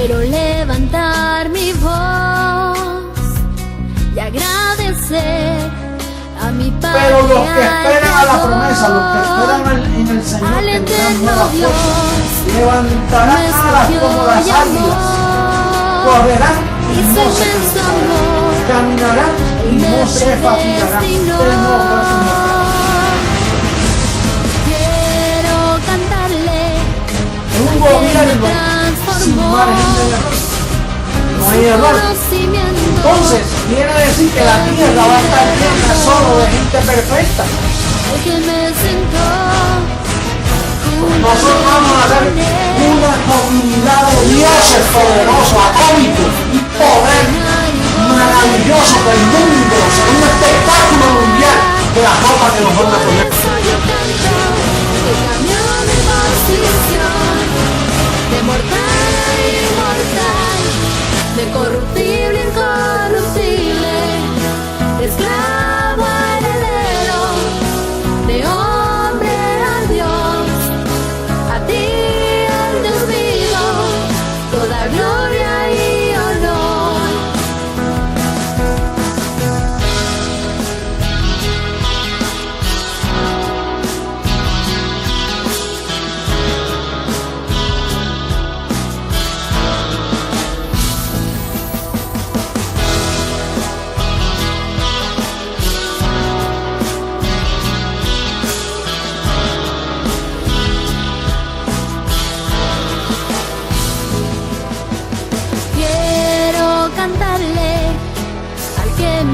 quiero levantar mi voz y agradecer a mi Padre. Pero los que esperan a la promesa, los que esperan en el Señor, tendrán nuevas fuerzas, levantarán alas como las águilas, correrán y no se cansarán, caminarán y no se fatigarán. Quiero cantarle un gobierno sin margen de error, no hay error. Entonces quiere decir que la tierra va a estar llena solo de gente perfecta. Nosotros vamos a ser una comunidad de dioses poderosos, atómicos y poder maravilloso del mundo, será un espectáculo mundial de la ropa que nos van a poner. De mortal a inmortal, de corruptible a incorruptible, de esclavo a heredero, de hombre a Dios, a ti al Dios vivo, toda gloria y honor.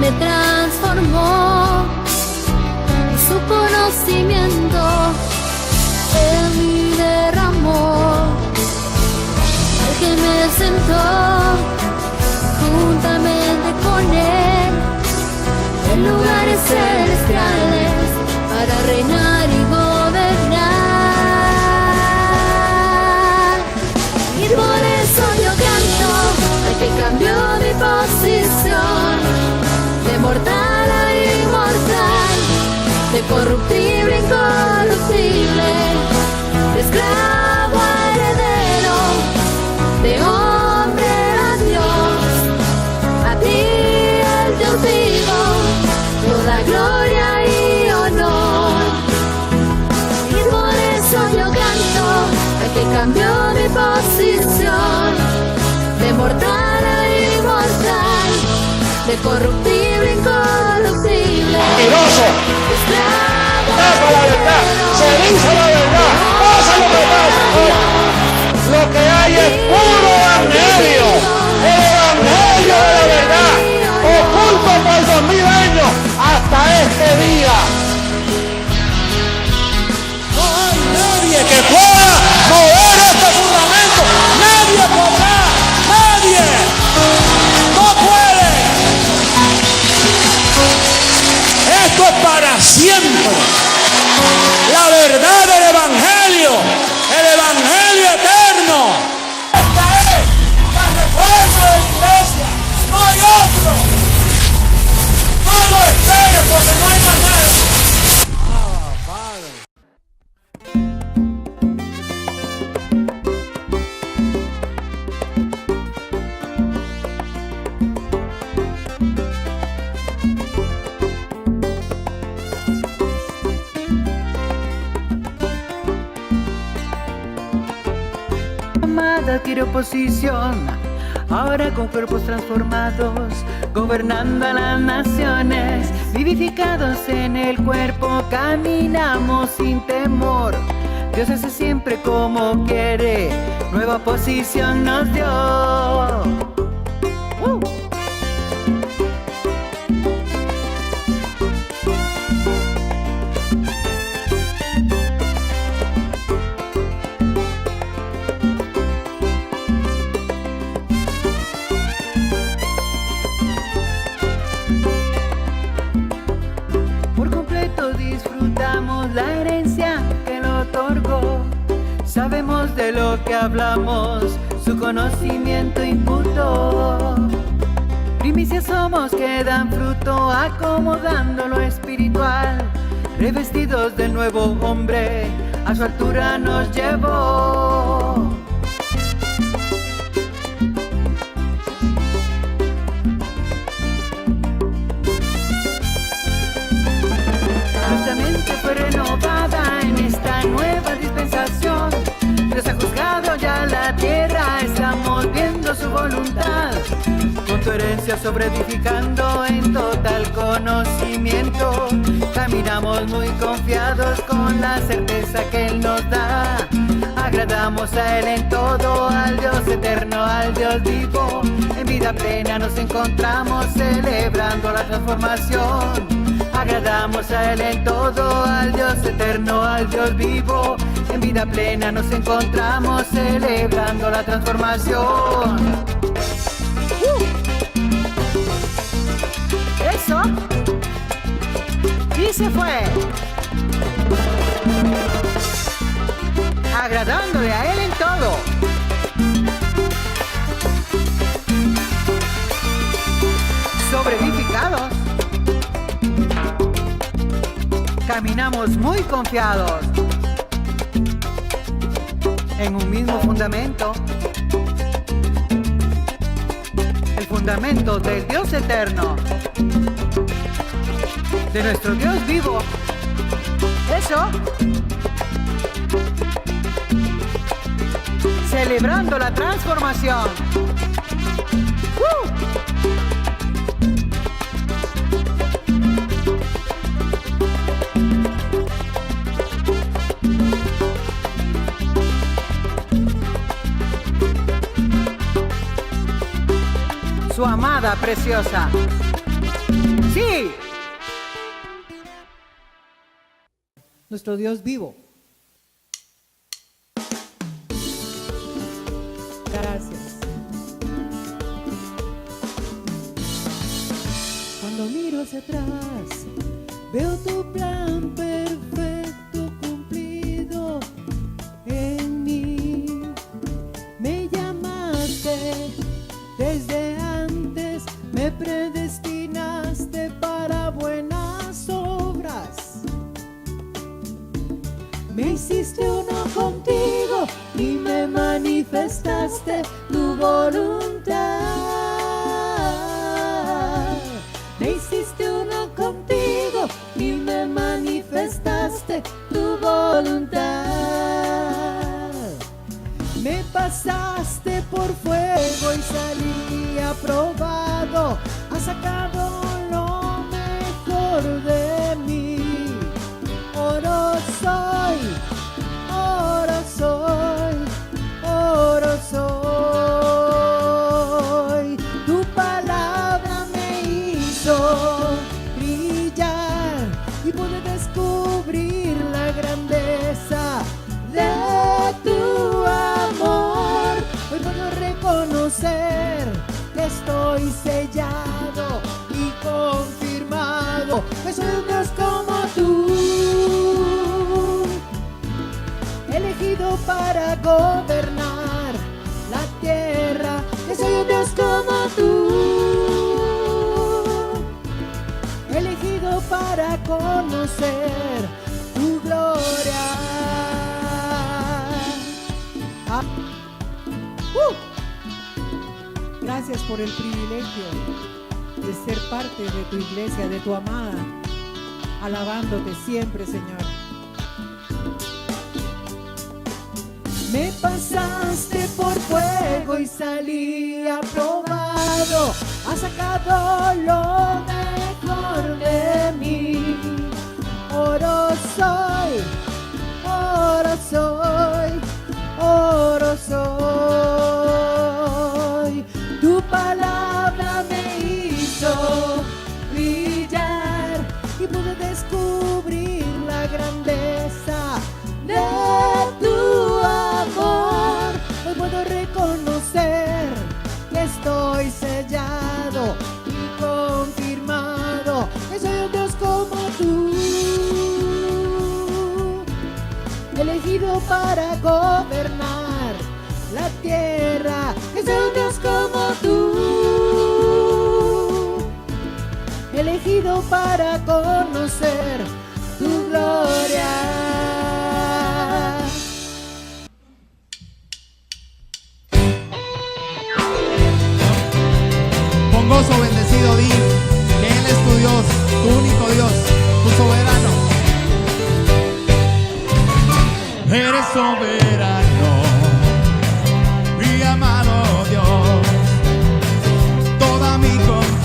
Me transformó y su conocimiento en mí derramó, al que me sentó juntamente con él en lugares celestiales para reinar y gobernar. Y por eso yo canto al que cambió mi posición, de mortal a inmortal, de corruptible a incorruptible, de esclavo a heredero, de hombre a Dios, a ti el Dios vivo, toda gloria y honor. Y por eso yo canto al que cambió mi posición, de mortal a inmortal, de corruptible a incorruptible. Mentiroso, tapa la verdad, se dice la verdad, pasa lo que pasa. Lo que hay es puro evangelio, el evangelio de la verdad, oculto por 2000 años hasta este día. No hay nadie que pueda mover este fundamento, nadie podrá, nadie, no puede. Esto es para siempre. La verdad del evangelio, el evangelio eterno. Esta es la reforma de la iglesia. No hay otro. No lo esperes porque no hay más nada. Adquiere oposición, ahora con cuerpos transformados, gobernando a las naciones, vivificados en el cuerpo, caminamos sin temor. Dios hace siempre como quiere, nueva posición nos dio. La herencia que lo otorgó, sabemos de lo que hablamos, su conocimiento imputó. Primicias somos que dan fruto, acomodando lo espiritual, revestidos del nuevo hombre, a su altura nos llevó. sobreedificando en total conocimiento. Caminamos muy confiados con la certeza que Él nos da. Agradamos a Él en todo, al Dios eterno, al Dios vivo. En vida plena nos encontramos celebrando la transformación. Agradamos a Él en todo, al Dios eterno, al Dios vivo. En vida plena nos encontramos celebrando la transformación. Eso. Y se fue. Agradándole a Él en todo. Sobreedificados. Caminamos muy confiados en un mismo fundamento. El fundamento del Dios eterno, de nuestro Dios vivo. Eso. Celebrando la transformación. Su amada preciosa. ¡Sí! Nuestro Dios vivo. Gracias. Cuando miro hacia atrás, veo tu plan perfecto cumplido en mí. Me llamaste desde antes, me predestinaste para buenas obras. Me hiciste uno contigo y me manifestaste tu voluntad. Me hiciste uno contigo y me manifestaste tu voluntad. Me pasaste por fuego y salí aprobado. Has sacado lo mejor de mí. Oro soy, oro soy, oro soy. Tu palabra me hizo brillar y pude descubrir la grandeza de tu amor. Hoy puedo reconocer que estoy sellado y confirmado que soy un Dios como tú, elegido para gobernar la tierra. Que soy un Dios como tú, elegido para conocer tu gloria. Gracias por el privilegio de ser parte de tu iglesia, de tu amada, alabándote siempre, Señor. Me pasaste por fuego y salí aprobado. Has sacado lo mejor de mí. Oro soy, oro soy, oro soy. Tu palabra me hizo brillar y pude descubrir la grandeza de tu amor. Hoy puedo reconocer que estoy sellado y confirmado que soy un Dios como tú, elegido para gobernar la tierra. Que soy un Dios como tú, elegido para conocer tu gloria. Con gozo bendecido di que Él es tu Dios, tu único Dios, tu soberano. Eres soberano, mi amado Dios. Toda mi confianza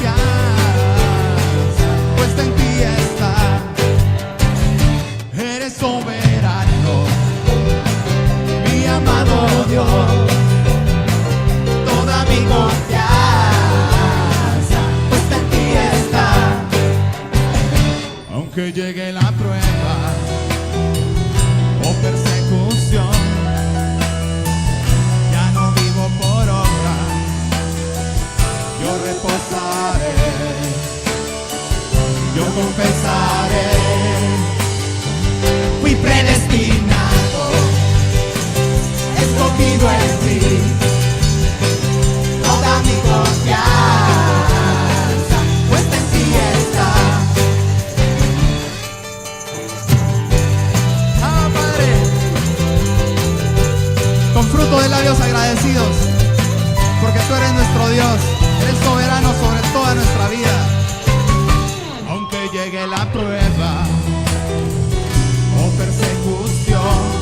Aunque llegue la prueba o persecución, ya no vivo por obra, yo reposaré, yo confesaré. Fui predestinado, escogido en ti, toda mi confianza puesta en ti está. Ah, Padre, con fruto de labios agradecidos, porque tú eres nuestro Dios, eres soberano sobre toda nuestra vida. Aunque llegue la prueba o persecución,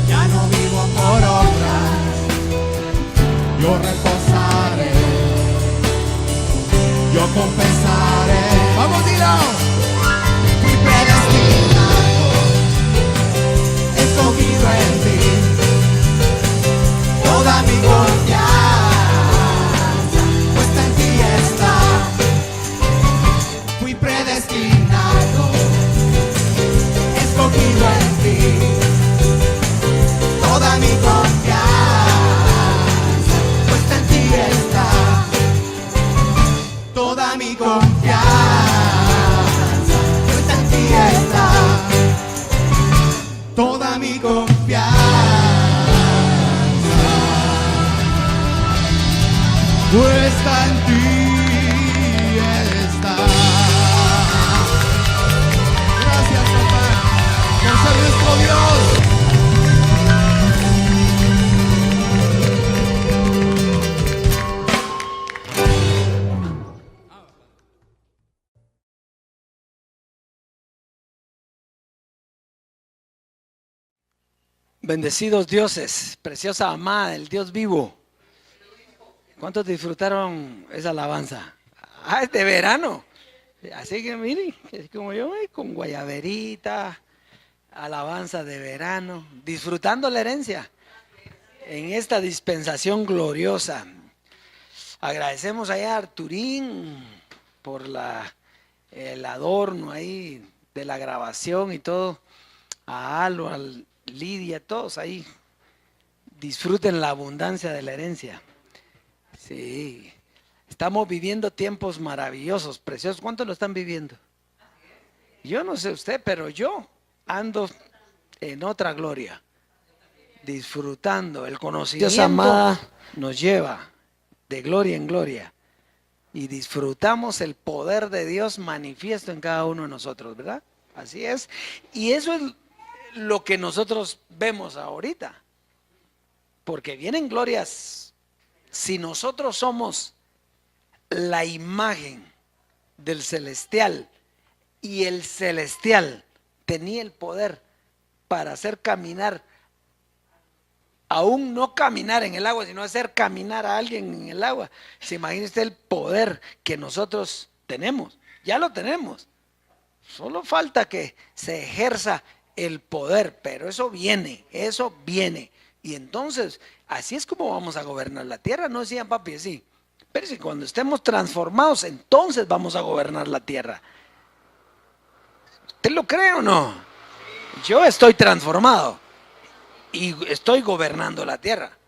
ya no vivo por obras, yo reposaré, yo confesaré. Vamos, dilo. Fui predestinado, escogido en ti, toda mi confianza puesta en ti está. Fui predestinado, escogido en ti, toda mi confianza puesta en ti está. Toda mi confianza puesta en ti está. Toda mi confianza puesta en ti está. Gracias, papá, por ser nuestro Dios. Bendecidos dioses, preciosa amada del Dios vivo. ¿Cuántos disfrutaron esa alabanza? Ah, es de verano. Así que miren, es como yo, con guayaberita, alabanza de verano, disfrutando la herencia en esta dispensación gloriosa. Agradecemos allá a Arturín por el adorno ahí de la grabación y todo, a Alo, a Lidia, todos ahí. Disfruten la abundancia de la herencia. Sí, estamos viviendo tiempos maravillosos, preciosos. ¿Cuántos lo están viviendo? Yo no sé usted, pero yo ando en otra gloria, disfrutando. El conocimiento Dios amada nos lleva de gloria en gloria y disfrutamos el poder de Dios manifiesto en cada uno de nosotros, ¿verdad? Así es. Y eso es lo que nosotros vemos ahorita, porque vienen glorias. Si nosotros somos la imagen del celestial y el celestial tenía el poder para hacer caminar, aún no caminar en el agua, sino hacer caminar a alguien en el agua, se imagina usted el poder que nosotros tenemos. Ya lo tenemos, solo falta que se ejerza el poder, pero eso viene. Y entonces, así es como vamos a gobernar la tierra. No decían, papi, así. Pero si cuando estemos transformados, entonces vamos a gobernar la tierra. ¿Usted lo cree o no? Yo estoy transformado y estoy gobernando la tierra.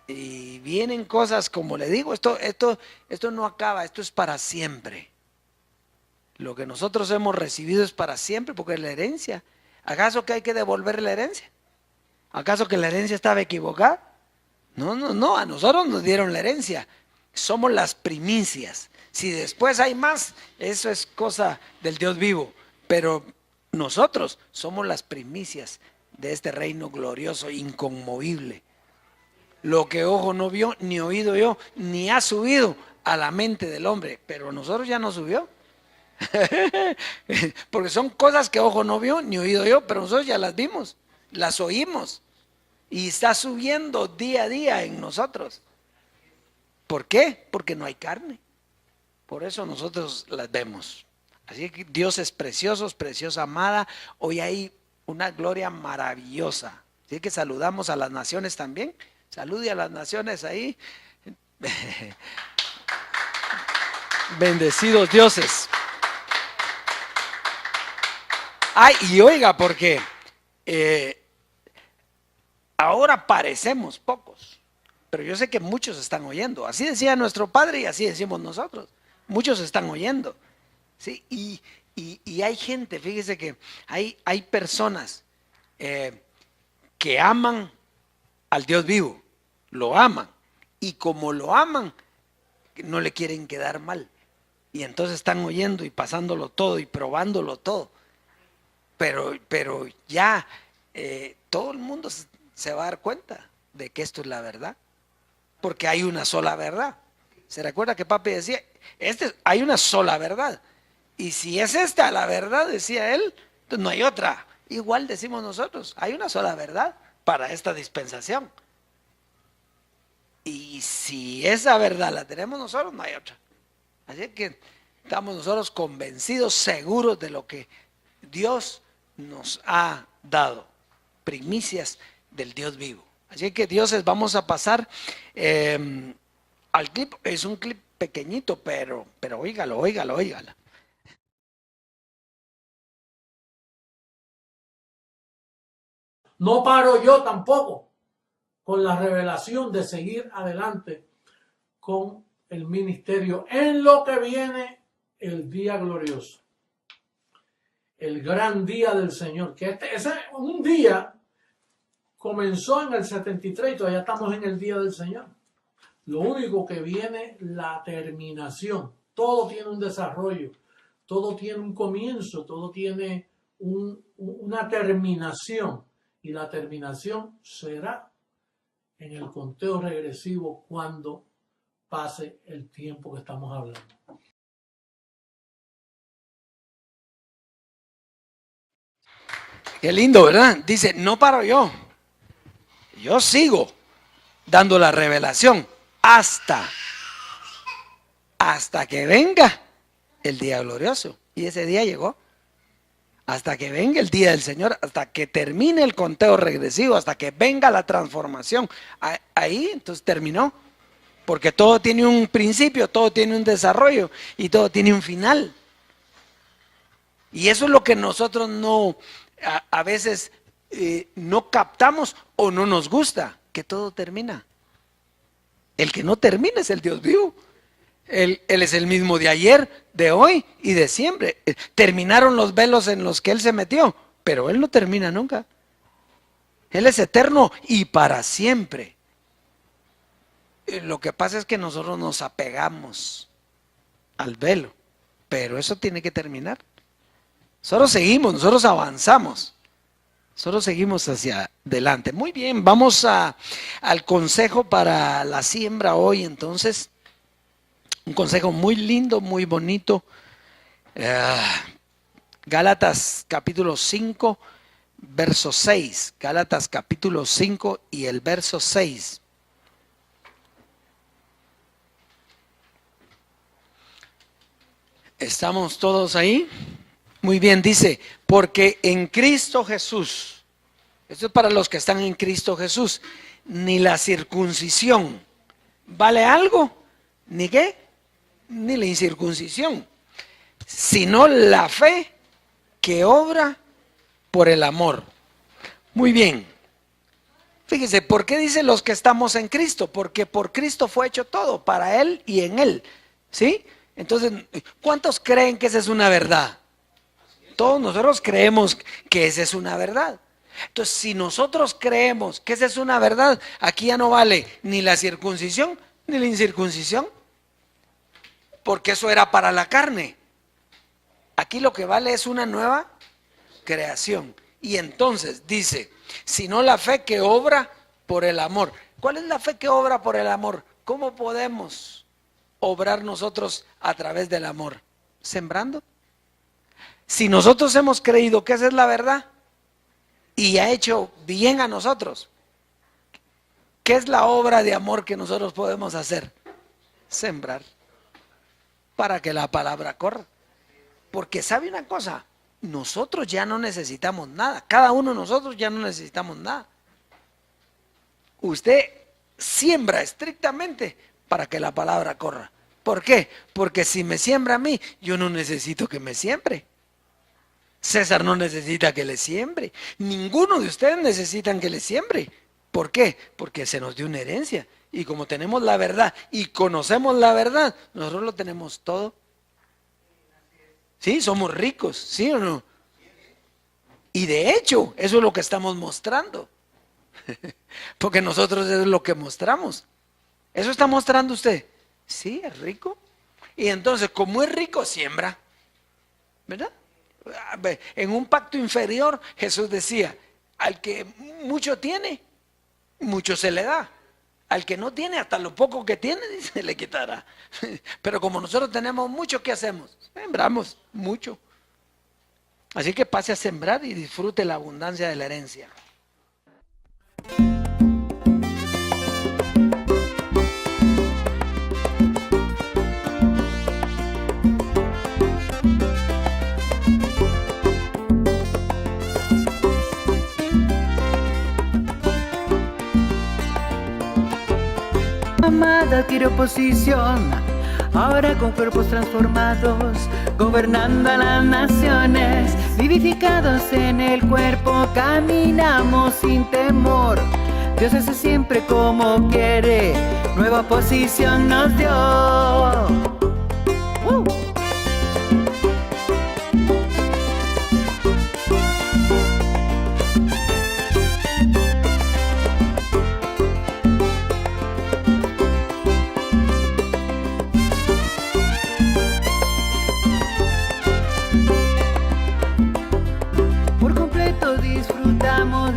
Y vienen cosas, como le digo, esto no acaba, esto es para siempre. Lo que nosotros hemos recibido es para siempre, porque es la herencia. ¿Acaso que hay que devolver la herencia? ¿Acaso que la herencia estaba equivocada? No, a nosotros nos dieron la herencia. Somos las primicias. Si después hay más, eso es cosa del Dios vivo. Pero nosotros somos las primicias de este reino glorioso, inconmovible. Lo que ojo no vio, ni oído yo, ni ha subido a la mente del hombre. Pero nosotros ya no subió. Porque son cosas que ojo no vio, ni oído yo, pero nosotros ya las vimos, las oímos. Y está subiendo día a día en nosotros. ¿Por qué? Porque no hay carne. Por eso nosotros las vemos. Así que Dios es precioso, preciosa amada. Hoy hay una gloria maravillosa. Así que saludamos a las naciones también. Salude a las naciones ahí. Bendecidos dioses. Ay, y oiga, porque ahora parecemos pocos, pero yo sé que muchos están oyendo. Así decía nuestro padre y así decimos nosotros. Muchos están oyendo. ¿Sí? Y hay gente, fíjese que hay personas que aman al Dios vivo, lo aman. Y como lo aman, no le quieren quedar mal. Y entonces están oyendo y pasándolo todo y probándolo todo. Pero ya todo el mundo se va a dar cuenta de que esto es la verdad. Porque hay una sola verdad. ¿Se recuerda que papi decía? Hay una sola verdad. Y si es esta la verdad, decía él, entonces no hay otra. Igual decimos nosotros, hay una sola verdad para esta dispensación. Y si esa verdad la tenemos nosotros, no hay otra. Así que estamos nosotros convencidos, seguros de lo que Dios nos ha dado. Primicias del Dios vivo. Así que dioses, vamos a pasar al clip. Es un clip pequeñito, pero óigalo. No paro yo tampoco con la revelación de seguir adelante con el ministerio en lo que viene el día glorioso, el gran día del Señor, que ese un día comenzó en el 73 y todavía estamos en el día del Señor. Lo único que viene, la terminación. Todo tiene un desarrollo, todo tiene un comienzo, todo tiene una terminación. Y la terminación será en el conteo regresivo cuando pase el tiempo que estamos hablando. Qué lindo, ¿verdad? Dice, no paro yo sigo dando la revelación hasta que venga el día glorioso. Y ese día llegó. Hasta que venga el día del Señor, hasta que termine el conteo regresivo, hasta que venga la transformación. Ahí entonces terminó. Porque todo tiene un principio, todo tiene un desarrollo y todo tiene un final. Y eso es lo que nosotros no, a veces no captamos o no nos gusta, que todo termina. El que no termina es el Dios vivo. Él es el mismo de ayer, de hoy y de siempre. Terminaron los velos en los que Él se metió, pero Él no termina nunca. Él es eterno y para siempre. Lo que pasa es que nosotros nos apegamos al velo, pero eso tiene que terminar. Nosotros seguimos, nosotros avanzamos. Nosotros seguimos hacia adelante. Muy bien, vamos al consejo para la siembra hoy entonces. Un consejo muy lindo, muy bonito. Gálatas capítulo 5, verso 6. Gálatas capítulo 5 y el verso 6. ¿Estamos todos ahí? Muy bien, dice, porque en Cristo Jesús, esto es para los que están en Cristo Jesús, ni la circuncisión vale algo, ni qué, ni la incircuncisión, sino la fe que obra por el amor. Muy bien. Fíjese, ¿por qué dice los que estamos en Cristo? Porque por Cristo fue hecho todo, para Él y en Él. ¿Sí? Entonces, ¿cuántos creen que esa es una verdad? Todos nosotros creemos que esa es una verdad. Entonces, si nosotros creemos que esa es una verdad, aquí ya no vale ni la circuncisión ni la incircuncisión, porque eso era para la carne. Aquí lo que vale es una nueva creación. Y entonces dice, sino la fe que obra por el amor. ¿Cuál es la fe que obra por el amor? ¿Cómo podemos obrar nosotros a través del amor? Sembrando. Si nosotros hemos creído que esa es la verdad y ha hecho bien a nosotros, ¿qué es la obra de amor que nosotros podemos hacer? Sembrar para que la palabra corra. Porque ¿sabe una cosa? Nosotros ya no necesitamos nada. Cada uno de nosotros ya no necesitamos nada. Usted siembra estrictamente para que la palabra corra. ¿Por qué? Porque si me siembra a mí, yo no necesito que me siembre. César no necesita que le siembre. Ninguno de ustedes necesitan que le siembre. ¿Por qué? Porque se nos dio una herencia. Y como tenemos la verdad y conocemos la verdad, nosotros lo tenemos todo. Sí, somos ricos, ¿sí o no? Y de hecho, eso es lo que estamos mostrando. Porque nosotros es lo que mostramos. ¿Eso está mostrando usted? Sí, es rico. Y entonces, como es rico, siembra. ¿Verdad? En un pacto inferior, Jesús decía, al que mucho tiene, mucho se le da. Al que no tiene, hasta lo poco que tiene, se le quitará. Pero como nosotros tenemos mucho, ¿qué hacemos? Sembramos mucho. Así que pase a sembrar y disfrute la abundancia de la herencia. Amada adquirió posición, ahora con cuerpos transformados, gobernando a las naciones, vivificados en el cuerpo, caminamos sin temor. Dios hace siempre como quiere, nueva posición nos dio.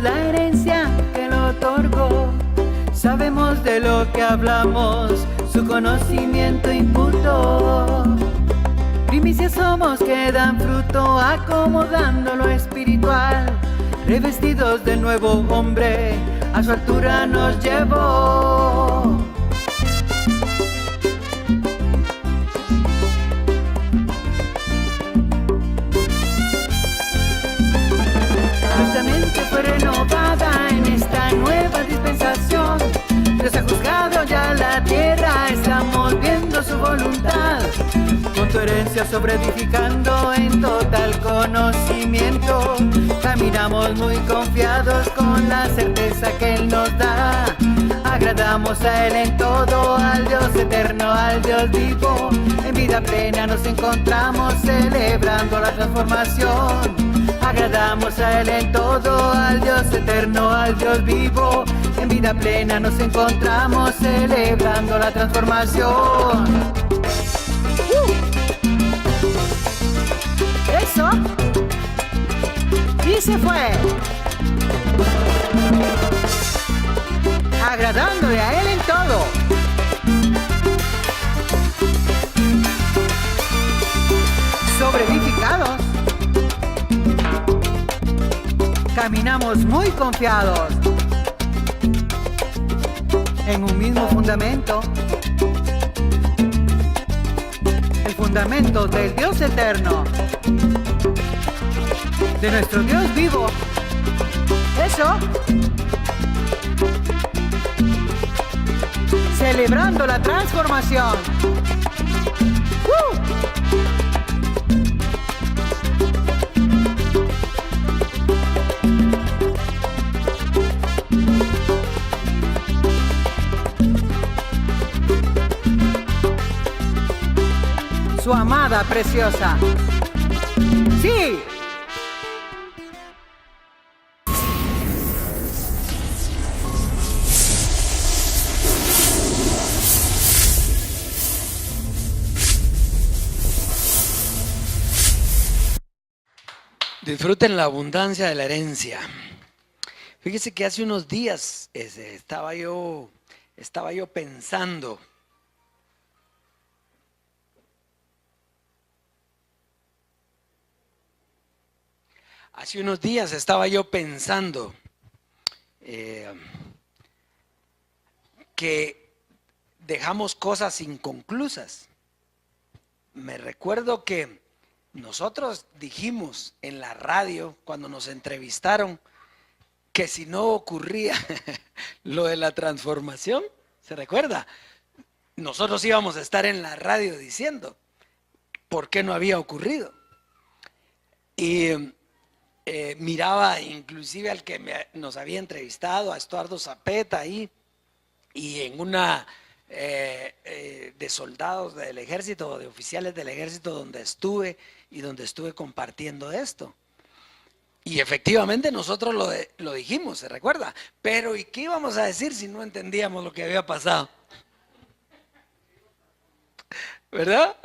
La herencia que lo otorgó, sabemos de lo que hablamos, su conocimiento imputó. Primicias somos que dan fruto, acomodando lo espiritual, revestidos del nuevo hombre, a su altura nos llevó. Nuestra mente fue renovada en esta nueva dispensación. Dios ha juzgado ya la tierra, estamos viendo su voluntad. Con tu herencia sobreedificando en total conocimiento, caminamos muy confiados con la certeza que Él nos da. Agradamos a Él en todo, al Dios eterno, al Dios vivo. En vida plena nos encontramos celebrando la transformación. Agradamos a Él en todo, al Dios eterno, al Dios vivo. En vida plena nos encontramos celebrando la transformación. Eso. Y se fue. Agradándole a Él en todo. Sobreedificados. Caminamos muy confiados en un mismo fundamento, el fundamento del Dios eterno, de nuestro Dios vivo. Eso, celebrando la transformación. Su amada preciosa. ¡Sí! Disfruten la abundancia de la herencia. Fíjese que hace unos días estaba yo pensando. Hace unos días estaba yo pensando que dejamos cosas inconclusas. Me recuerdo que nosotros dijimos en la radio cuando nos entrevistaron que si no ocurría lo de la transformación, ¿se recuerda? Nosotros íbamos a estar en la radio diciendo por qué no había ocurrido. Y miraba inclusive al que nos había entrevistado, a Estuardo Zapeta ahí, y en una de soldados del ejército, de oficiales del ejército donde estuve y donde estuve compartiendo esto. Y efectivamente nosotros lo dijimos, ¿se recuerda? Pero ¿y qué íbamos a decir si no entendíamos lo que había pasado? ¿Verdad?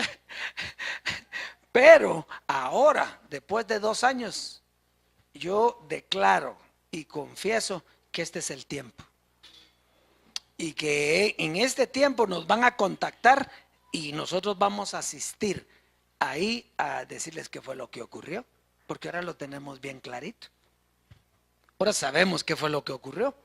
Pero ahora, después de 2 años, yo declaro y confieso que este es el tiempo. Y que en este tiempo nos van a contactar y nosotros vamos a asistir ahí a decirles qué fue lo que ocurrió. Porque ahora lo tenemos bien clarito. Ahora sabemos qué fue lo que ocurrió,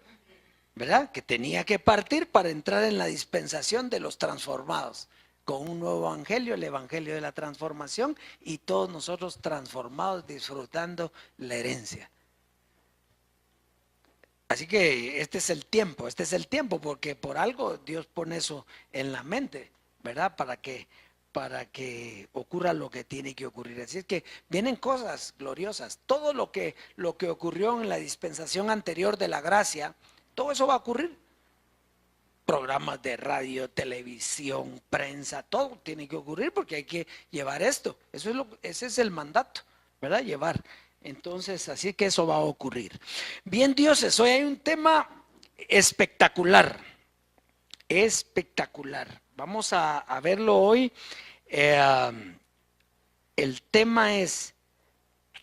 ¿verdad? Que tenía que partir para entrar en la dispensación de los transformados, con un nuevo evangelio, el evangelio de la transformación, y todos nosotros transformados disfrutando la herencia. Así que este es el tiempo, porque por algo Dios pone eso en la mente, ¿verdad? Para que ocurra lo que tiene que ocurrir. Así es que vienen cosas gloriosas. Todo lo que ocurrió en la dispensación anterior de la gracia, todo eso va a ocurrir. Programas de radio, televisión, prensa, todo tiene que ocurrir porque hay que llevar esto. Ese es el mandato, ¿verdad? Llevar. Entonces, así que eso va a ocurrir. Bien, dioses, hoy hay un tema espectacular. Espectacular. Vamos a verlo hoy. El tema es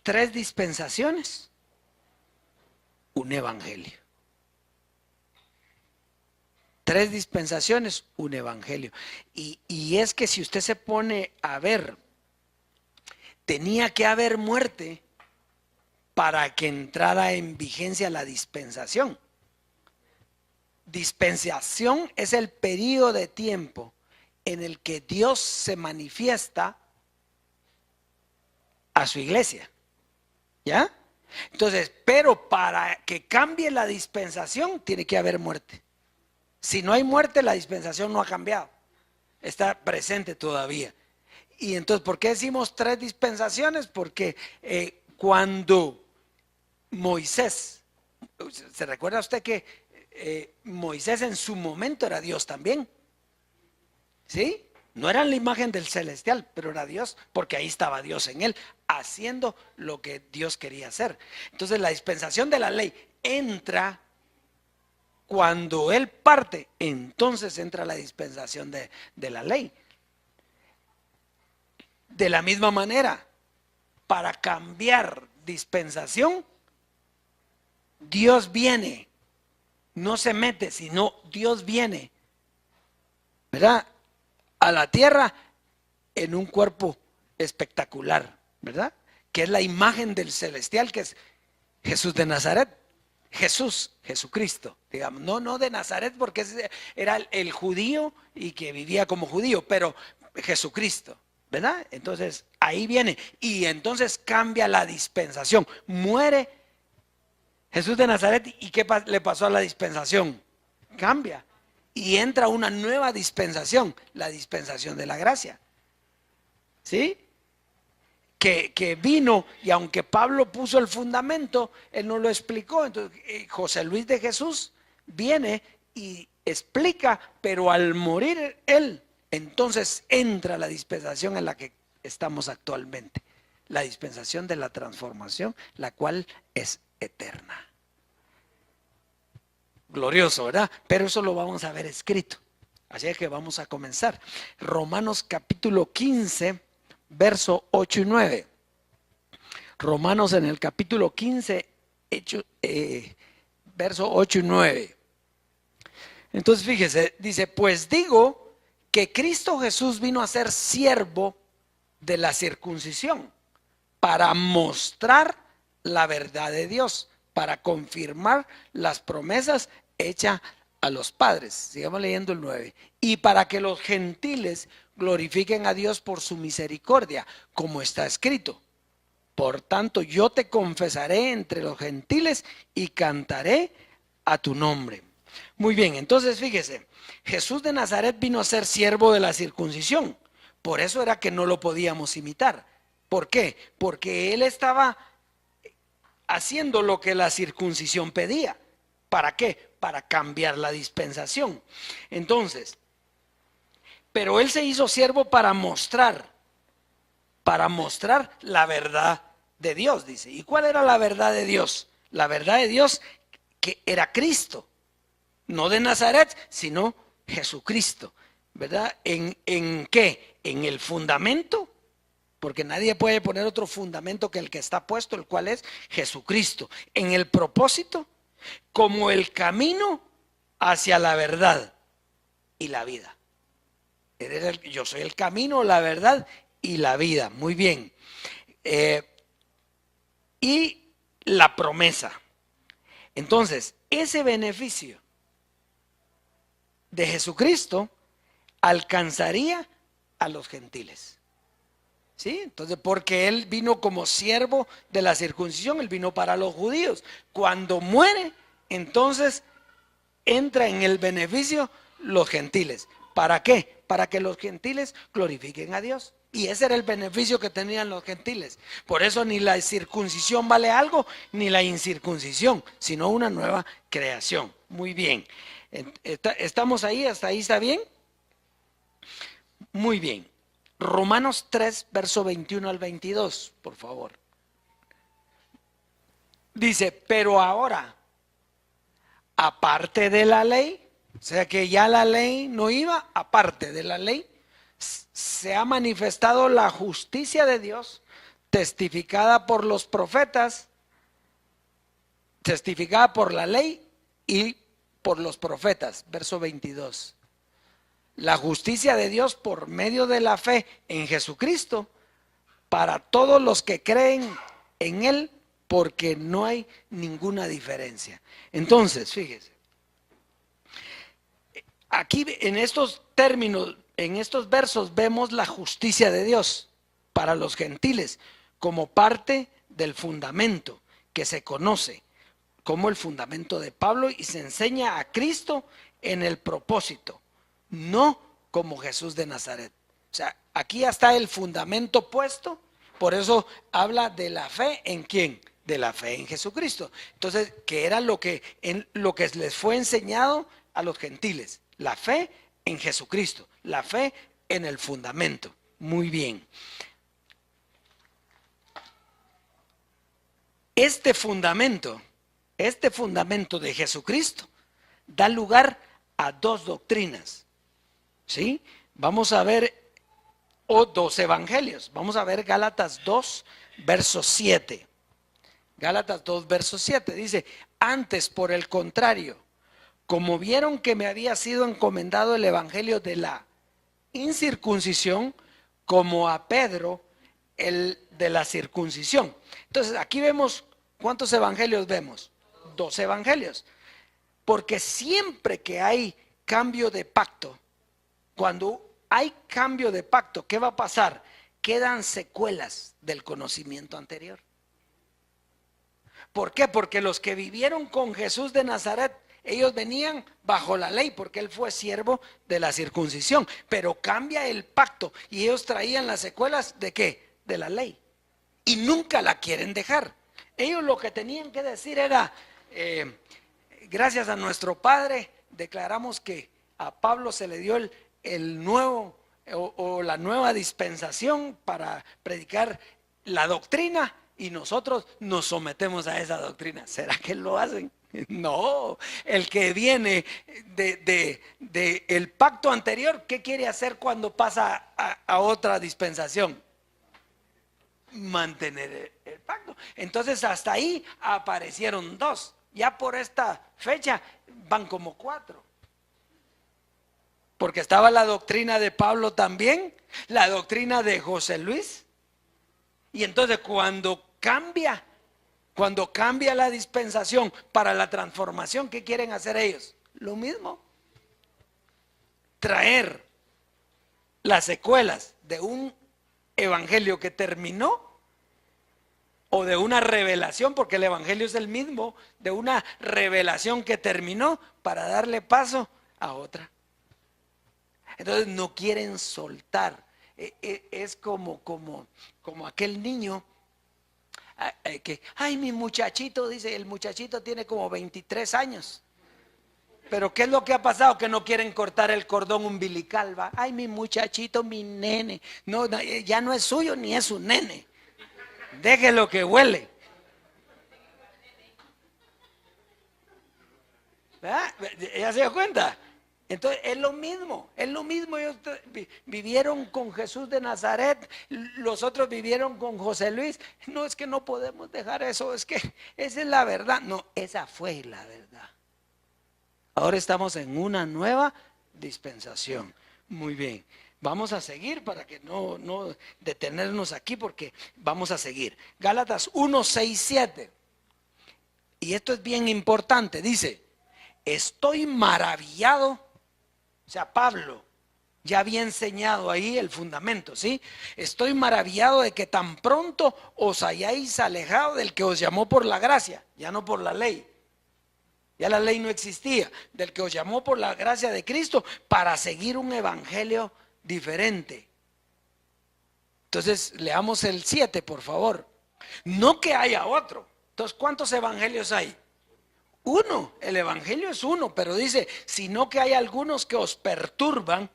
3 dispensaciones, un evangelio. 3 dispensaciones, un evangelio. Y es que si usted se pone a ver, tenía que haber muerte para que entrara en vigencia la dispensación. Dispensación es el periodo de tiempo en el que Dios se manifiesta a su iglesia. ¿Ya? Entonces, pero para que cambie la dispensación tiene que haber muerte. Si no hay muerte, la dispensación no ha cambiado. Está presente todavía. Y entonces, ¿por qué decimos 3 dispensaciones? Porque cuando Moisés, ¿se recuerda usted que Moisés en su momento era Dios también? ¿Sí? No era la imagen del celestial, pero era Dios, porque ahí estaba Dios en él, haciendo lo que Dios quería hacer. Entonces la dispensación de la ley entra cuando él parte, entonces entra la dispensación de la ley. De la misma manera, para cambiar dispensación, Dios viene, no se mete, sino Dios viene, ¿verdad?, a la tierra en un cuerpo espectacular, ¿verdad?, que es la imagen del celestial, que es Jesús de Nazaret. Jesucristo, digamos, no de Nazaret, porque era el judío y que vivía como judío, pero Jesucristo, ¿verdad? Entonces ahí viene y entonces cambia la dispensación. Muere Jesús de Nazaret y ¿qué le pasó a la dispensación? Cambia y entra una nueva dispensación, la dispensación de la gracia, ¿sí? Que vino, y aunque Pablo puso el fundamento, él no lo explicó. Entonces José Luis de Jesús viene y explica, pero al morir él, entonces entra la dispensación en la que estamos actualmente, la dispensación de la transformación, la cual es eterna. Glorioso, ¿verdad? Pero eso lo vamos a ver escrito. Así que vamos a comenzar. Romanos capítulo 15, verso 8 y 9. Romanos en el capítulo 15, verso 8 y 9. Entonces fíjese, dice, pues digo que Cristo Jesús vino a ser siervo de la circuncisión para mostrar la verdad de Dios, para confirmar las promesas hechas a los padres. Sigamos leyendo el 9. Y para que los gentiles glorifiquen a Dios por su misericordia, como está escrito. Por tanto, yo te confesaré entre los gentiles y cantaré a tu nombre. Muy bien, entonces fíjese, Jesús de Nazaret vino a ser siervo de la circuncisión. Por eso era que no lo podíamos imitar, ¿Por qué? Porque él estaba haciendo lo que la circuncisión pedía. ¿Para qué? Para cambiar la dispensación. Entonces, pero él se hizo siervo para mostrar la verdad de Dios, dice. ¿Y cuál era la verdad de Dios? La verdad de Dios que era Cristo, no de Nazaret, sino Jesucristo, ¿verdad? ¿En qué? En el fundamento, porque nadie puede poner otro fundamento que el que está puesto, el cual es Jesucristo. En el propósito, como el camino hacia la verdad y la vida. Yo soy el camino, la verdad y la vida. Muy bien. Y la promesa. Entonces, ese beneficio de Jesucristo alcanzaría a los gentiles. ¿Sí? Entonces, porque él vino como siervo de la circuncisión, él vino para los judíos. Cuando muere, entonces entra en el beneficio los gentiles. ¿Para qué? Para que los gentiles glorifiquen a Dios. Y ese era el beneficio que tenían los gentiles. Por eso ni la circuncisión vale algo, ni la incircuncisión, sino una nueva creación. Muy bien. ¿Estamos ahí? ¿Hasta ahí está bien? Muy bien. Romanos 3, verso 21 al 22, por favor. Dice, pero ahora, aparte de la ley, o sea que ya la ley no iba, aparte de la ley, se ha manifestado la justicia de Dios, testificada por los profetas, testificada por la ley y por los profetas. Verso 22. La justicia de Dios por medio de la fe en Jesucristo para todos los que creen en Él, porque no hay ninguna diferencia. Entonces, fíjese, aquí en estos términos, en estos versos vemos la justicia de Dios para los gentiles como parte del fundamento que se conoce como el fundamento de Pablo y se enseña a Cristo en el propósito, no como Jesús de Nazaret. O sea, aquí ya está el fundamento puesto, por eso habla de la fe en ¿quién? De la fe en Jesucristo. Entonces, ¿qué era lo que les fue enseñado a los gentiles? La fe en Jesucristo, la fe en el fundamento. Muy bien. Este fundamento de Jesucristo da lugar a dos doctrinas. ¿Sí? Vamos a ver dos evangelios. Vamos a ver Gálatas 2, verso 7. Gálatas 2, verso 7 dice, antes por el contrario, como vieron que me había sido encomendado el evangelio de la incircuncisión, como a Pedro el de la circuncisión. Entonces aquí vemos, ¿cuántos evangelios vemos? 2 evangelios. Porque siempre que hay cambio de pacto, cuando hay cambio de pacto, ¿qué va a pasar? Quedan secuelas del conocimiento anterior. ¿Por qué? Porque los que vivieron con Jesús de Nazaret, ellos venían bajo la ley porque él fue siervo de la circuncisión, pero cambia el pacto y ellos traían las secuelas ¿de qué? De la ley y nunca la quieren dejar. Ellos lo que tenían que decir era, gracias a nuestro Padre, declaramos que a Pablo se le dio el nuevo o la nueva dispensación para predicar la doctrina y nosotros nos sometemos a esa doctrina. ¿Será que lo hacen? No, el que viene de el pacto anterior, ¿qué quiere hacer cuando pasa a otra dispensación? Mantener el pacto. Entonces hasta ahí aparecieron 2. Ya por esta fecha van como 4. Porque estaba la doctrina de Pablo también, la doctrina de José Luis. Y entonces cuando cambia la dispensación para la transformación, ¿qué quieren hacer ellos? Lo mismo. Traer las secuelas de un evangelio que terminó o de una revelación, porque el evangelio es el mismo, de una revelación que terminó para darle paso a otra. Entonces no quieren soltar Es como aquel niño que, ay, mi muchachito, dice, el muchachito tiene como 23 años. Pero ¿qué es lo que ha pasado? Que no quieren cortar el cordón umbilical, va. Ay, mi muchachito, mi nene. No, ya no es suyo ni es su nene. Déjelo que huele. ¿Verdad? ¿Ya se dio cuenta? Entonces es lo mismo. Ellos vivieron con Jesús de Nazaret, los otros vivieron con José Luis. No, es que no podemos dejar eso, es que esa es la verdad. No, esa fue la verdad. Ahora estamos en una nueva dispensación. Muy bien. Vamos a seguir para que no detenernos aquí, porque vamos a seguir. Gálatas 1, 6, 7. Y esto es bien importante. Dice, estoy maravillado. O sea, Pablo ya había enseñado ahí el fundamento, ¿sí? Estoy maravillado de que tan pronto os hayáis alejado del que os llamó por la gracia, ya no por la ley. Ya la ley no existía, del que os llamó por la gracia de Cristo para seguir un evangelio diferente. Entonces, leamos el 7, por favor. No que haya otro. Entonces, ¿cuántos evangelios hay? Uno, el evangelio es uno, pero dice, sino que hay algunos que os perturban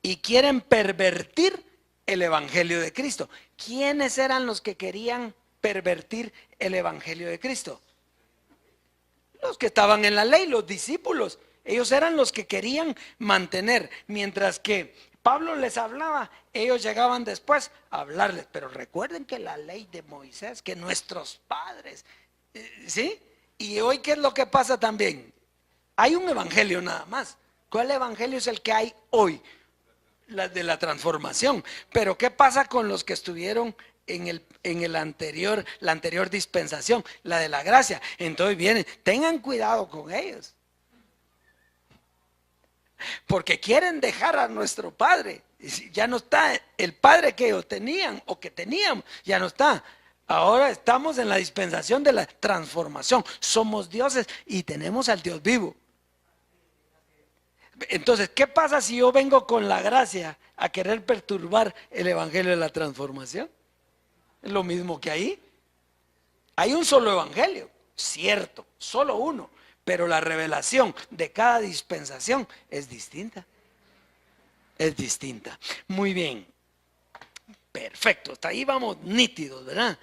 y quieren pervertir el evangelio de Cristo. ¿Quiénes eran los que querían pervertir el evangelio de Cristo? Los que estaban en la ley, los discípulos. Ellos eran los que querían mantener, mientras que Pablo les hablaba, ellos llegaban después a hablarles. Pero recuerden que la ley de Moisés, que nuestros padres, ¿sí? Y hoy, ¿qué es lo que pasa también? Hay un evangelio nada más. ¿Cuál evangelio es el que hay hoy? La de la transformación. Pero ¿qué pasa con los que estuvieron en la anterior dispensación, la de la gracia? Entonces vienen, tengan cuidado con ellos, porque quieren dejar a nuestro Padre. Ya no está el Padre que ellos tenían o que teníamos, ya no está. Ahora estamos en la dispensación de la transformación. Somos dioses y tenemos al Dios vivo. Entonces, ¿qué pasa si yo vengo con la gracia a querer perturbar el evangelio de la transformación? Es lo mismo que ahí. Hay un solo evangelio, cierto, solo uno, pero la revelación de cada dispensación es distinta. Es distinta. Muy bien. Perfecto, hasta ahí vamos nítidos, ¿verdad?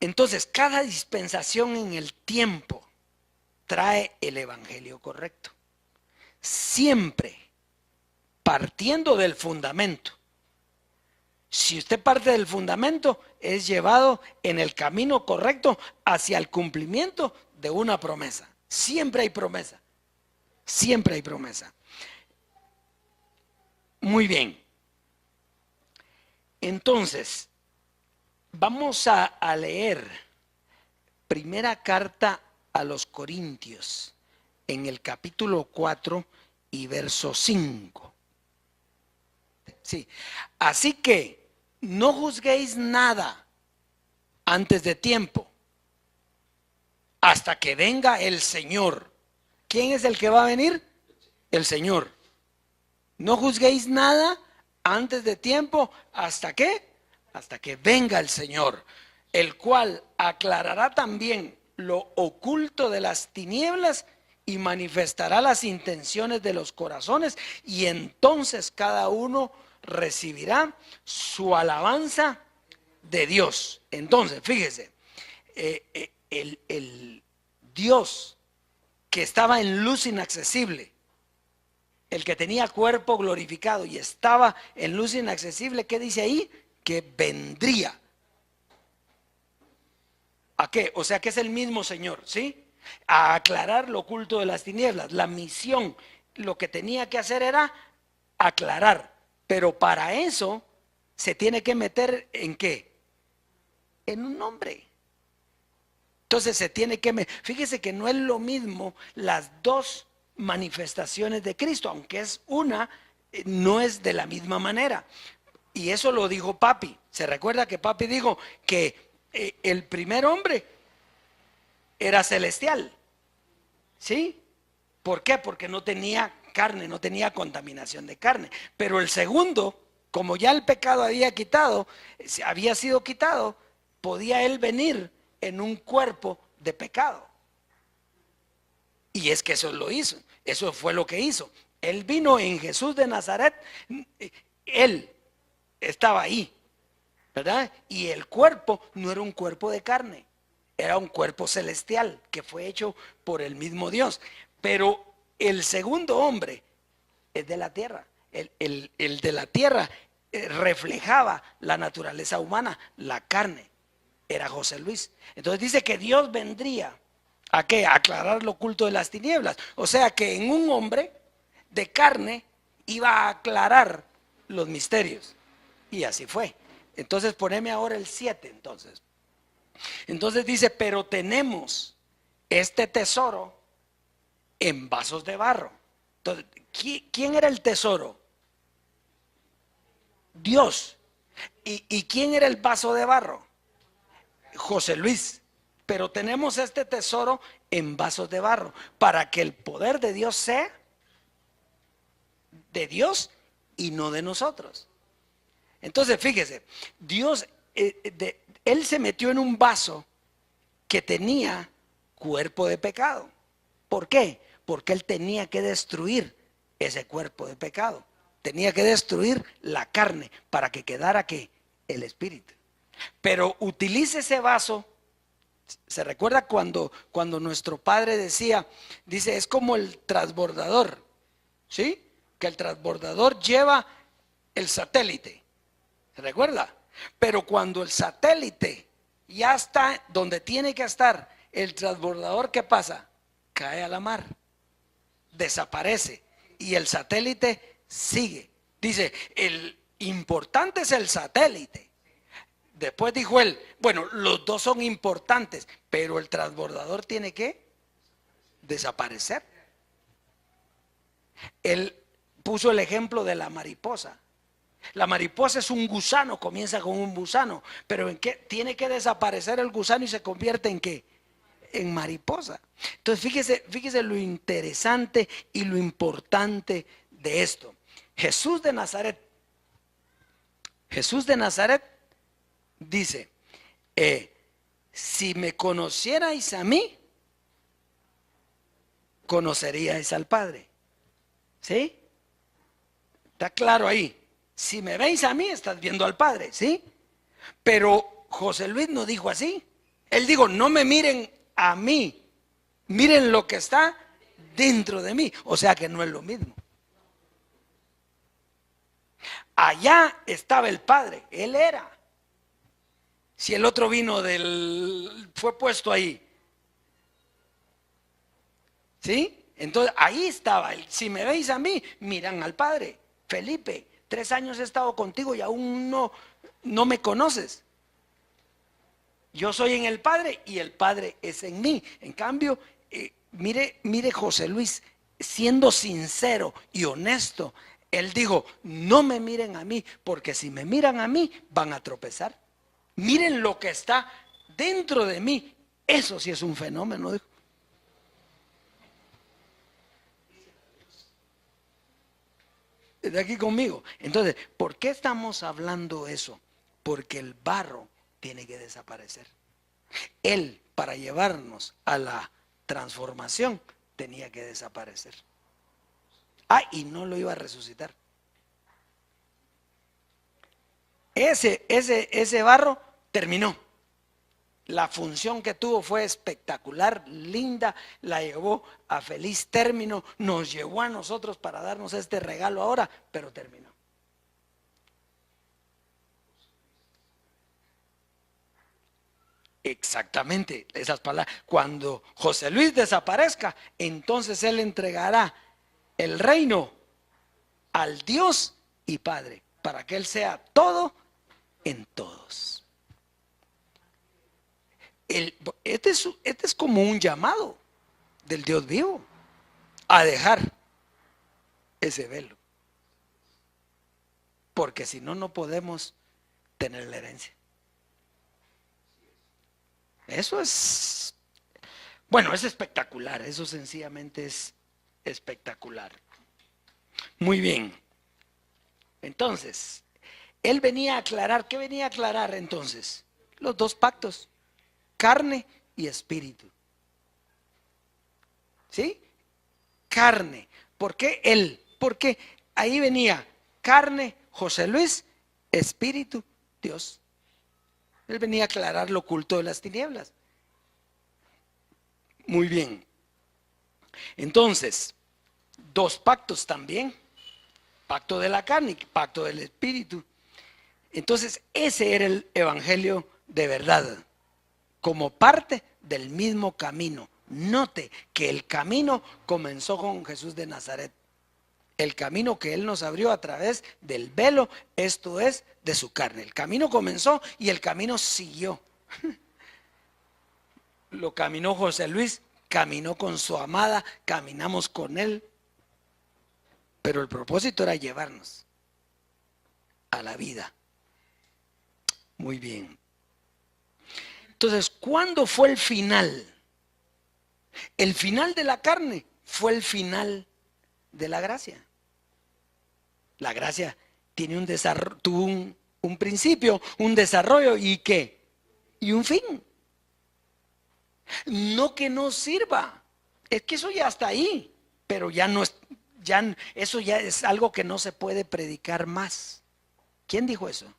Entonces, cada dispensación en el tiempo trae el evangelio correcto. Siempre partiendo del fundamento. Si usted parte del fundamento, es llevado en el camino correcto hacia el cumplimiento de una promesa. Siempre hay promesa. Siempre hay promesa. Muy bien. Entonces, vamos a leer primera carta a los Corintios en el capítulo 4 y verso 5. Sí. Así que no juzguéis nada antes de tiempo, hasta que venga el Señor. ¿Quién es el que va a venir? El Señor. No juzguéis nada antes de tiempo, ¿hasta qué? Hasta que venga el Señor, el cual aclarará también lo oculto de las tinieblas y manifestará las intenciones de los corazones, y entonces cada uno recibirá su alabanza de Dios. Entonces, fíjese, el Dios que estaba en luz inaccesible, el que tenía cuerpo glorificado y estaba en luz inaccesible, ¿qué dice ahí? Que vendría. ¿A qué? O sea que es el mismo Señor, ¿sí? A aclarar lo oculto de las tinieblas. La misión, lo que tenía que hacer era aclarar. Pero para eso se tiene que meter ¿en qué? En un nombre. Entonces se tiene que... Fíjese que no es lo mismo las dos manifestaciones de Cristo, aunque es una, no es de la misma manera. Y eso lo dijo Papi. Se recuerda que Papi dijo que el primer hombre era celestial, ¿sí? ¿Por qué? Porque no tenía carne, no tenía contaminación de carne. Pero el segundo, como ya el pecado había sido quitado, podía él venir en un cuerpo de pecado. Y es que eso lo hizo, eso fue lo que hizo. Él vino en Jesús de Nazaret, él estaba ahí, ¿verdad? Y el cuerpo no era un cuerpo de carne, era un cuerpo celestial que fue hecho por el mismo Dios. Pero el segundo hombre es de la tierra. El de la tierra reflejaba la naturaleza humana, la carne. Era José Luis. Entonces dice que Dios vendría ¿a qué? A aclarar lo oculto de las tinieblas. O sea que en un hombre de carne iba a aclarar los misterios. Y así fue. Entonces poneme ahora el 7 entonces. Entonces dice, pero tenemos este tesoro en vasos de barro. Entonces, ¿quién era el tesoro? Dios. ¿Y quién era el vaso de barro? José Luis. Pero tenemos este tesoro en vasos de barro para que el poder de Dios sea de Dios y no de nosotros. Entonces fíjese, Dios, él se metió en un vaso que tenía cuerpo de pecado. ¿Por qué? Porque él tenía que destruir ese cuerpo de pecado. Tenía que destruir la carne para que quedara ¿qué? El espíritu. Pero utilice ese vaso. ¿Se recuerda cuando nuestro padre dice, es como el transbordador? ¿Sí? Que el transbordador lleva el satélite. ¿Se recuerda? Pero cuando el satélite ya está donde tiene que estar, el transbordador, ¿qué pasa? Cae a la mar, desaparece y el satélite sigue. Dice, el importante es el satélite. Después dijo él, bueno, los dos son importantes, pero el transbordador tiene que desaparecer. Él puso el ejemplo de la mariposa. La mariposa es un gusano, comienza con un gusano, pero ¿en qué? Tiene que desaparecer el gusano y se convierte ¿en qué? En mariposa. Entonces fíjese lo interesante y lo importante de esto. Jesús de Nazaret dice, si me conocierais a mí, conoceríais al Padre. ¿Sí? Está claro ahí. Si me veis a mí, estás viendo al Padre, ¿sí? Pero José Luis no dijo así. Él dijo, no me miren a mí, miren lo que está dentro de mí. O sea que no es lo mismo. Allá estaba el Padre, Él era. Si el otro vino fue puesto ahí. ¿Sí? Entonces ahí estaba. Si me veis a mí, miran al Padre. Felipe, 3 años he estado contigo y aún no me conoces. Yo soy en el Padre y el Padre es en mí. En cambio, mire José Luis, siendo sincero y honesto, él dijo, no me miren a mí, porque si me miran a mí, van a tropezar. Miren lo que está dentro de mí. Eso sí es un fenómeno, dijo. De aquí conmigo. Entonces, ¿por qué estamos hablando eso? Porque el barro tiene que desaparecer. Él, para llevarnos a la transformación, tenía que desaparecer. Y no lo iba a resucitar. Ese barro terminó. La función que tuvo fue espectacular, linda, la llevó a feliz término, nos llevó a nosotros para darnos este regalo ahora, pero terminó. Exactamente, esas palabras. Cuando José Luis desaparezca, entonces él entregará el reino al Dios y Padre, para que él sea todo en todos. Este es como un llamado del Dios vivo a dejar ese velo, porque si no, no podemos tener la herencia. Eso es, bueno, es espectacular, eso sencillamente es espectacular. Muy bien. Entonces, él venía a aclarar. ¿Qué venía a aclarar entonces? Los dos pactos, carne y espíritu. ¿Sí? Carne. ¿Por qué él? Porque ahí venía carne, José Luis, espíritu, Dios. Él venía a aclarar lo oculto de las tinieblas. Muy bien. Entonces, dos pactos también. Pacto de la carne y pacto del espíritu. Entonces, ese era el evangelio de verdad, como parte del mismo camino. Note que el camino comenzó con Jesús de Nazaret. El camino que Él nos abrió a través del velo, esto es, de su carne. El camino comenzó y el camino siguió. Lo caminó José Luis, caminó con su amada, caminamos con Él. Pero el propósito era llevarnos a la vida. Muy bien. Entonces, ¿cuándo fue el final? El final de la carne fue el final de la gracia. La gracia tiene un desarrollo, tuvo un principio, un desarrollo y ¿qué? Y un fin. No que no sirva, es que eso ya está ahí, pero ya no es, eso ya es algo que no se puede predicar más. ¿Quién dijo eso?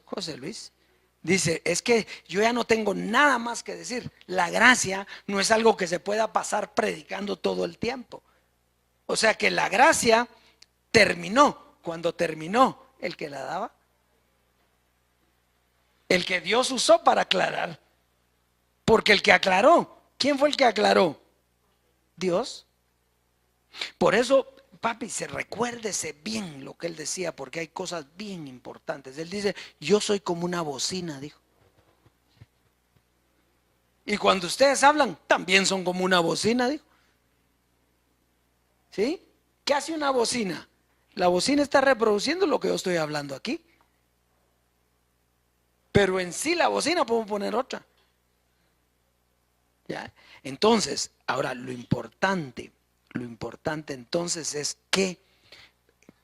José Luis. Dice, es que yo ya no tengo nada más que decir. La gracia no es algo que se pueda pasar predicando todo el tiempo. O sea que la gracia terminó. Cuando terminó, el que la daba, el que Dios usó para aclarar. Porque el que aclaró, ¿quién fue el que aclaró? Dios. Por eso, papi, recuérdese bien lo que él decía, porque hay cosas bien importantes. Él dice, yo soy como una bocina, dijo. Y cuando ustedes hablan, también son como una bocina, dijo. ¿Sí? ¿Qué hace una bocina? La bocina está reproduciendo lo que yo estoy hablando aquí. Pero en sí la bocina podemos poner otra. ¿Ya? Entonces, ahora lo importante entonces es que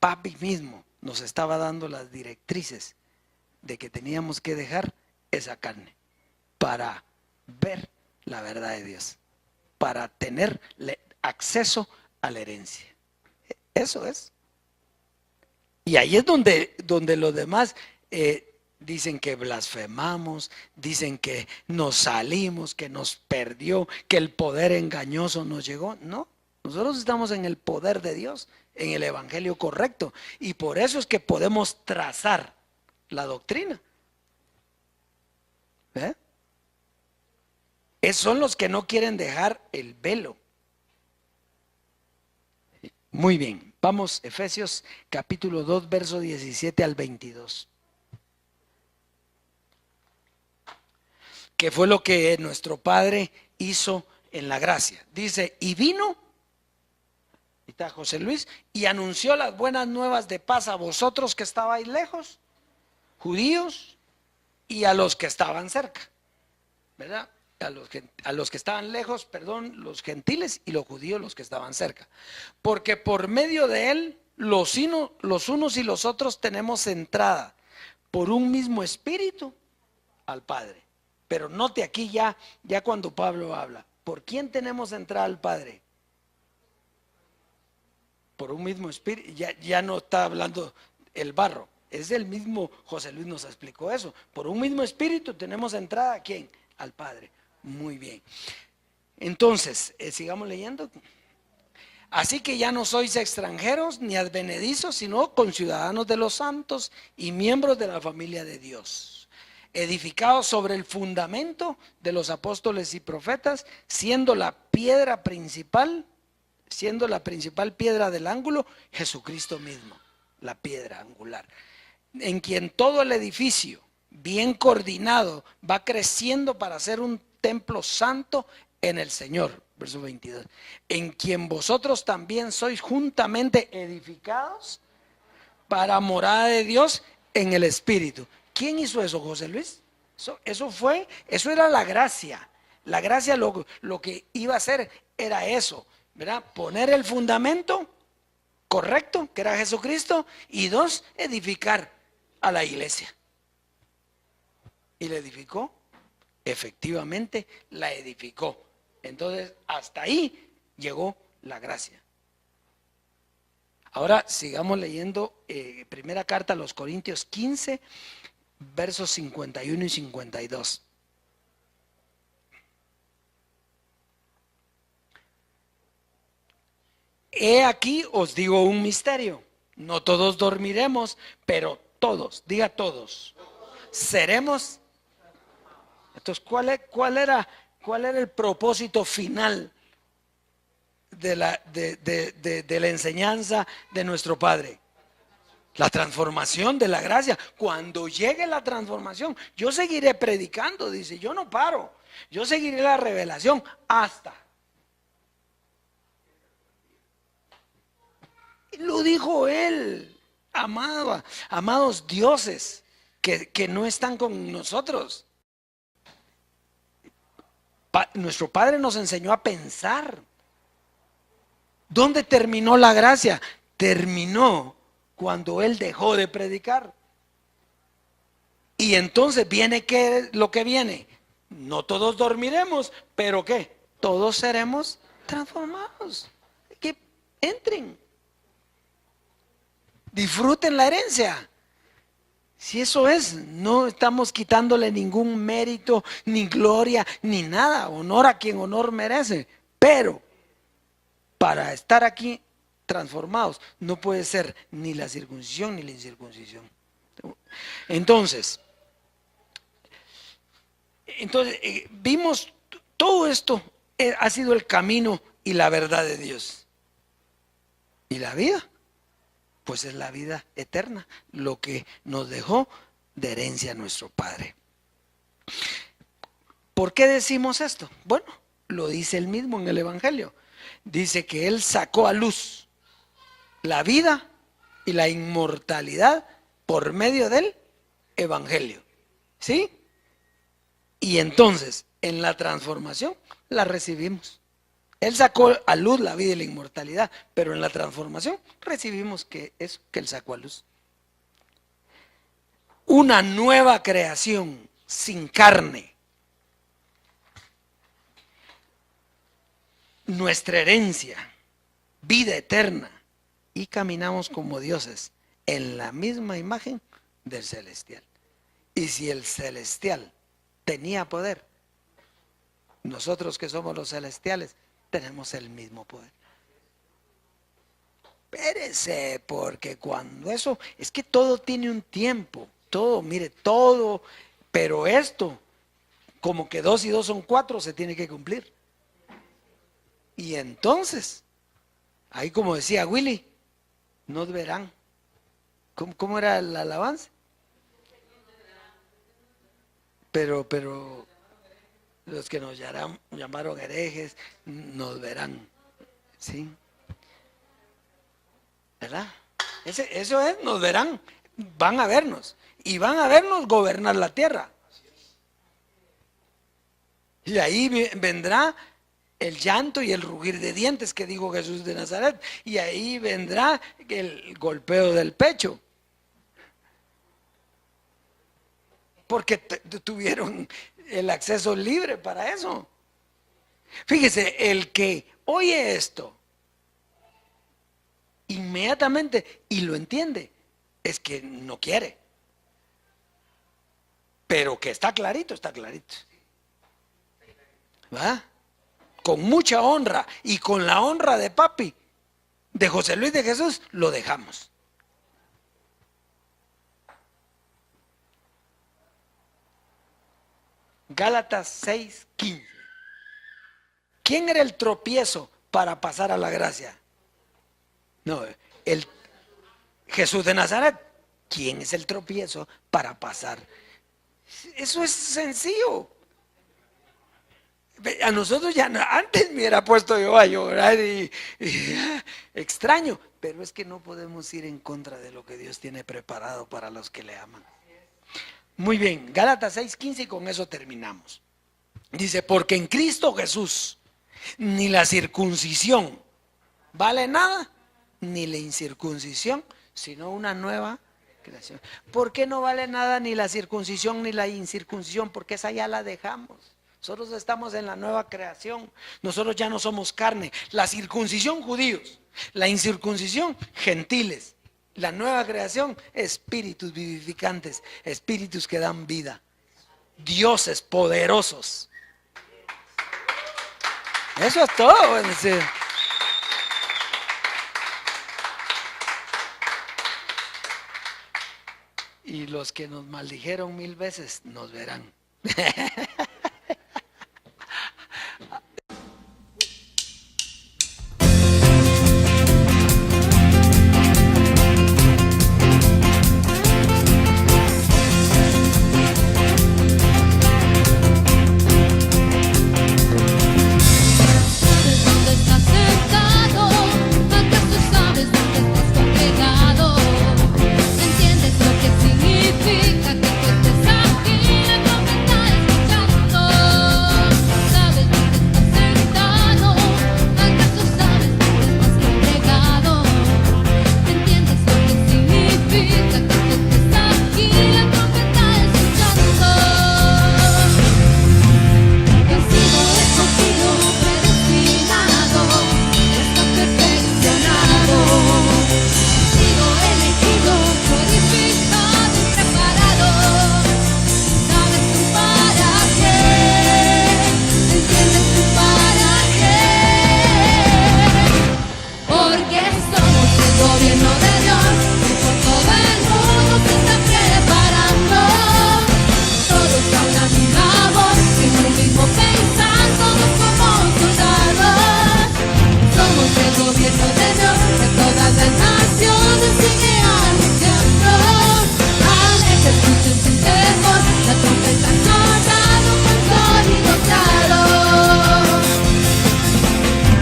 papi mismo nos estaba dando las directrices de que teníamos que dejar esa carne para ver la verdad de Dios, para tener acceso a la herencia. Eso es. Y ahí es donde los demás dicen que blasfemamos, dicen que nos salimos, que nos perdió, que el poder engañoso nos llegó. No, nosotros estamos en el poder de Dios, en el evangelio correcto. Y por eso es que podemos trazar la doctrina. Son los que no quieren dejar el velo. Muy bien, vamos, Efesios capítulo 2, verso 17 al 22. Que fue lo que nuestro Padre hizo en la gracia. Dice, y vino, ahí está José Luis, y anunció las buenas nuevas de paz a vosotros que estabais lejos, judíos, y a los que estaban cerca, ¿verdad? A los que estaban lejos, perdón, los gentiles, y los judíos, los que estaban cerca. Porque por medio de él, los unos y los otros tenemos entrada por un mismo espíritu al Padre. Pero note aquí ya cuando Pablo habla, ¿por quién tenemos entrada al Padre? Por un mismo espíritu. Ya no está hablando el barro, es el mismo. José Luis nos explicó eso. Por un mismo espíritu tenemos entrada ¿a quién? Al Padre. Muy bien. Entonces, sigamos leyendo. Así que ya no sois extranjeros ni advenedizos, sino conciudadanos de los santos y miembros de la familia de Dios, edificados sobre el fundamento de los apóstoles y profetas, siendo la principal piedra del ángulo, Jesucristo mismo, la piedra angular, en quien todo el edificio, bien coordinado, va creciendo para ser un templo santo en el Señor. Verso 22. En quien vosotros también sois juntamente edificados para morada de Dios en el Espíritu. ¿Quién hizo eso, José Luis? Eso era la gracia. La gracia lo que iba a hacer era eso, ¿verdad? Poner el fundamento correcto, que era Jesucristo, y 2, edificar a la iglesia. Y la edificó, efectivamente la edificó. Entonces, hasta ahí llegó la gracia. Ahora sigamos leyendo primera carta a los Corintios 15, versos 51 y 52. He aquí os digo un misterio. No todos dormiremos, pero todos, diga todos, seremos. Entonces, ¿cuál era el propósito final de la enseñanza de nuestro Padre? La transformación de la gracia. Cuando llegue la transformación, yo seguiré predicando, dice, yo no paro, yo seguiré la revelación hasta. Lo dijo él, amados dioses que no están con nosotros. Nuestro Padre nos enseñó a pensar. ¿Dónde terminó la gracia? Terminó cuando Él dejó de predicar. Y entonces viene lo que viene. No todos dormiremos, pero ¿qué? Todos seremos transformados. Que entren. Disfruten la herencia. Si eso es, no estamos quitándole ningún mérito, ni gloria, ni nada. Honor a quien honor merece. Pero para estar aquí transformados, no puede ser ni la circuncisión ni la incircuncisión. Entonces vimos todo esto ha sido el camino y la verdad de Dios. Y la vida, pues es la vida eterna, lo que nos dejó de herencia nuestro Padre. ¿Por qué decimos esto? Bueno, lo dice él mismo en el Evangelio. Dice que Él sacó a luz la vida y la inmortalidad por medio del Evangelio. ¿Sí? Y entonces, en la transformación, la recibimos. Él sacó a luz la vida y la inmortalidad, pero en la transformación recibimos que Él sacó a luz. Una nueva creación sin carne. Nuestra herencia, vida eterna, y caminamos como dioses en la misma imagen del celestial. Y si el celestial tenía poder, nosotros que somos los celestiales tenemos el mismo poder. Espérese, porque cuando eso, es que todo tiene un tiempo, todo, mire, todo, pero esto, como que 2 y 2 son 4, se tiene que cumplir. Y entonces, ahí como decía Willy, nos verán. ¿Cómo era la alabanza? Pero los que nos llamaron herejes nos verán. ¿Sí? ¿Verdad? Eso es, nos verán, van a vernos. Y van a vernos gobernar la tierra. Y ahí vendrá el llanto y el rugir de dientes que dijo Jesús de Nazaret. Y ahí vendrá el golpeo del pecho. Porque tuvieron el acceso libre para eso. Fíjese, el que oye esto inmediatamente y lo entiende, es que no quiere. Pero que está clarito, está clarito. ¿Va? Con mucha honra y con la honra de papi, de José Luis de Jesús, lo dejamos. Gálatas 6:15. ¿Quién era el tropiezo para pasar a la gracia? No, el Jesús de Nazaret. ¿Quién es el tropiezo para pasar? Eso es sencillo. A nosotros ya antes me hubiera puesto yo a llorar y extraño, pero es que no podemos ir en contra de lo que Dios tiene preparado para los que le aman. Muy bien, Gálatas 6:15 y con eso terminamos. Dice, porque en Cristo Jesús ni la circuncisión vale nada, ni la incircuncisión, sino una nueva creación. ¿Por qué no vale nada ni la circuncisión ni la incircuncisión? Porque esa ya la dejamos. Nosotros estamos en la nueva creación. Nosotros ya no somos carne. La circuncisión, judíos. La incircuncisión, gentiles. La nueva creación, espíritus vivificantes, espíritus que dan vida, dioses poderosos. Eso es todo. Es decir, y los que nos maldijeron 1000 veces nos verán. ¿Dónde estás sentado? ¿Acaso sabes dónde estás congregado? ¿Entiendes lo que significa que tú estés aquí? La trompeta escuchando. ¿Sabes dónde estás sentado? ¿Acaso sabes dónde estás congregado? ¿Entiendes lo que significa que tú estés aquí? La trompeta escuchando. He sido escogido, predestinado, está perfeccionado. He sido elegido, purificado y preparado. ¿Sabes tú para qué? ¿Entiendes tú para qué? Porque somos el gobierno de Dios y por todo el mundo se está preparando. Todos a una misma voz, en un mismo pensar, todos somos soldados. Somos el gobierno de Dios, que todas las naciones sigue anunciando. Aleja, escuchen sin temor, la trompeta ha sonado con sonido claro.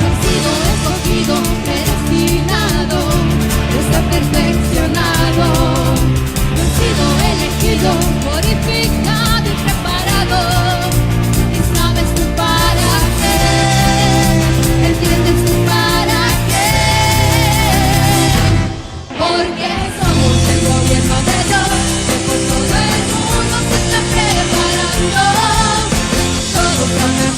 He sido escogido, predestinado, está perfeccionado. He sido elegido, purificado y preparado. ¿Y sabes tú para qué? ¿Entiendes tú para qué? Porque somos el gobierno de Dios, que por todo el mundo se está preparando. Todos van a